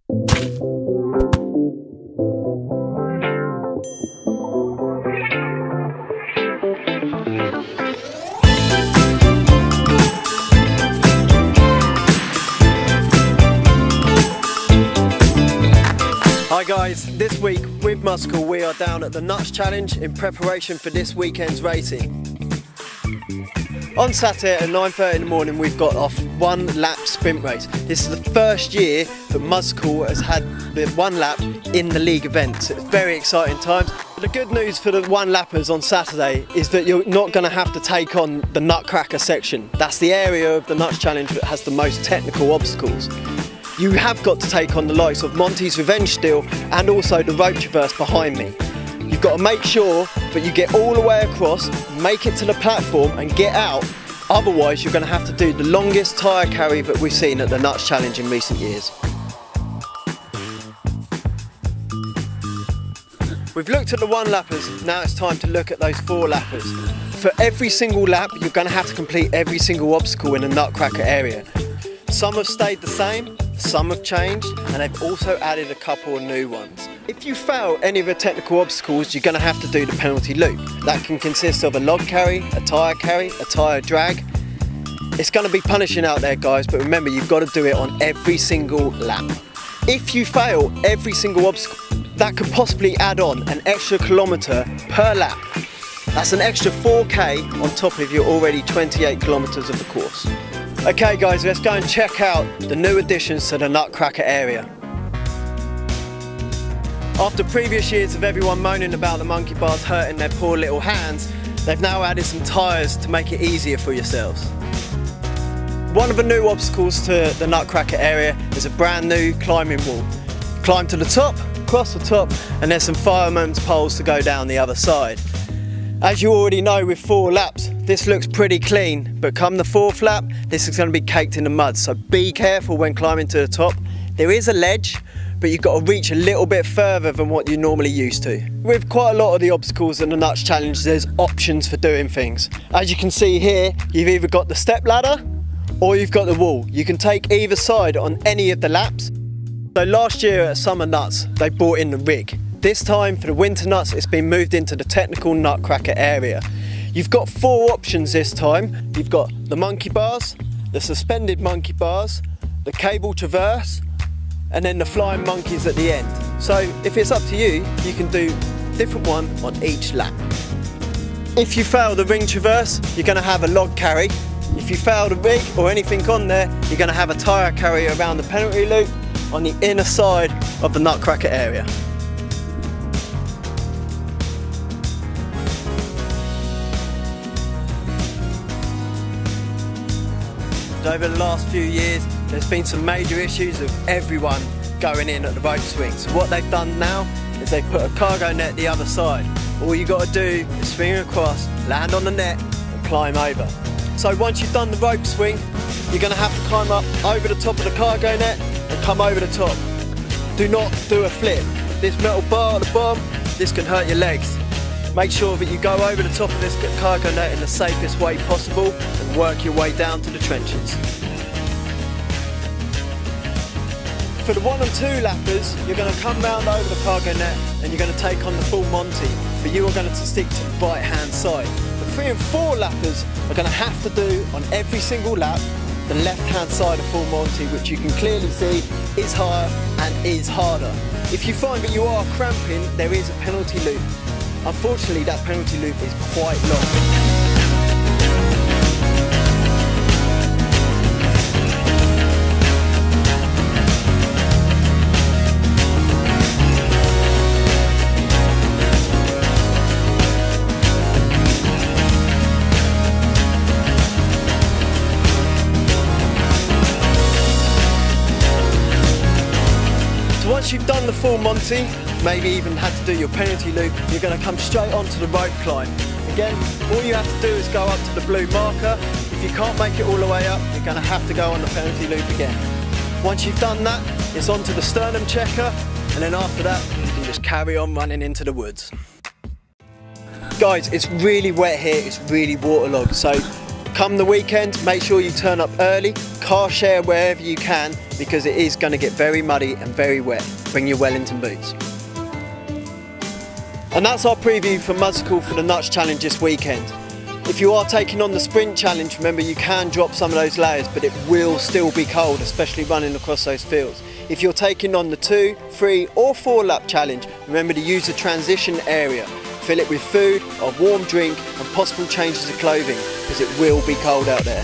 Hi guys, this week with Muscle we are down at the Nash Challenge in preparation for this weekend's racing. On Saturday at 9:30 in the morning we've got off one lap sprint race. This is the first year that Muscle has had the one lap in the league event. So it's very exciting times. The good news for the one lappers on Saturday is that you're not going to have to take on the Nutcracker section. That's the area of the Nash Challenge that has the most technical obstacles. You have got to take on the likes of Monty's Revenge Steel and also the rope traverse behind me. You've got to make sure that you get all the way across, make it to the platform and get out. Otherwise you're going to have to do the longest tyre carry that we've seen at the Nash Challenge in recent years. We've looked at the one lappers, now it's time to look at those four lappers. For every single lap you're going to have to complete every single obstacle in the Nutcracker area. Some have stayed the same, some have changed, and they've also added a couple of new ones. If you fail any of the technical obstacles, you're going to have to do the penalty loop. That can consist of a log carry, a tyre drag. It's going to be punishing out there guys, but remember you've got to do it on every single lap. If you fail every single obstacle, that could possibly add on an extra kilometre per lap. That's an extra 4k on top of your already 28 kilometres of the course. Okay guys, let's go and check out the new additions to the Nutcracker area. After previous years of everyone moaning about the monkey bars hurting their poor little hands, they've now added some tyres to make it easier for yourselves. One of the new obstacles to the Nutcracker area is a brand new climbing wall. Climb to the top, cross the top, and there's some fireman's poles to go down the other side. As you already know with 4 laps, this looks pretty clean, but come the 4th lap, this is going to be caked in the mud, so be careful when climbing to the top. There is a ledge, but you've got to reach a little bit further than what you're normally used to. With quite a lot of the obstacles in the Nash Challenge, there's options for doing things. As you can see here, you've either got the step ladder or you've got the wall. You can take either side on any of the laps. So last year at Summer Nuts, they brought in the rig. This time for the winter nuts it's been moved into the technical Nutcracker area. You've got 4 options this time. You've got the monkey bars, the suspended monkey bars, the cable traverse, and then the flying monkeys at the end. So if it's up to you, you can do a different one on each lap. If you fail the ring traverse, you're going to have a log carry. If you fail the rig or anything on there, you're going to have a tyre carry around the penalty loop on the inner side of the Nutcracker area. Over the last few years, there's been some major issues of everyone going in at the rope swing. So what they've done now is they've put a cargo net the other side. All you got to do is swing across, land on the net and climb over. So once you've done the rope swing, you're going to have to climb up over the top of the cargo net and come over the top. Do not do a flip. This metal bar at the bottom, this can hurt your legs. Make sure that you go over the top of this cargo net in the safest way possible and work your way down to the trenches. For the 1 and 2 lappers, you're going to come round over the cargo net and you're going to take on the full Monty, but you are going to stick to the right hand side. The 3 and 4 lappers are going to have to do on every single lap the left hand side of full Monty, which you can clearly see is higher and is harder. If you find that you are cramping, there is a penalty loop. Unfortunately, that penalty loop is quite long. So once you've done the full Monty, maybe even had to do your penalty loop, you're going to come straight onto the rope climb. Again, all you have to do is go up to the blue marker. If you can't make it all the way up, you're going to have to go on the penalty loop again. Once you've done that, it's onto the sternum checker, and then after that, you can just carry on running into the woods. Guys, it's really wet here, it's really waterlogged, so Come the weekend, make sure you turn up early, car share wherever you can, because it is going to get very muddy and very wet. Bring your Wellington boots. And that's our preview for Mudsicle for the Nuts Challenge this weekend. If you are taking on the sprint challenge, remember you can drop some of those layers, but it will still be cold, especially running across those fields. If you're taking on the 2, 3 or 4 lap challenge, remember to use the transition area. Fill it with food, a warm drink and possible changes of clothing, because it will be cold out there.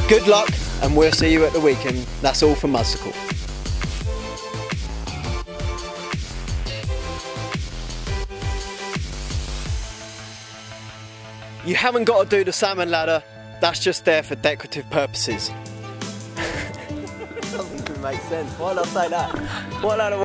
Good luck and we'll see you at the weekend. That's all from Mudsicle. You haven't got to do the salmon ladder, that's just there for decorative purposes. Doesn't even make sense. Why did I say that? What ladder?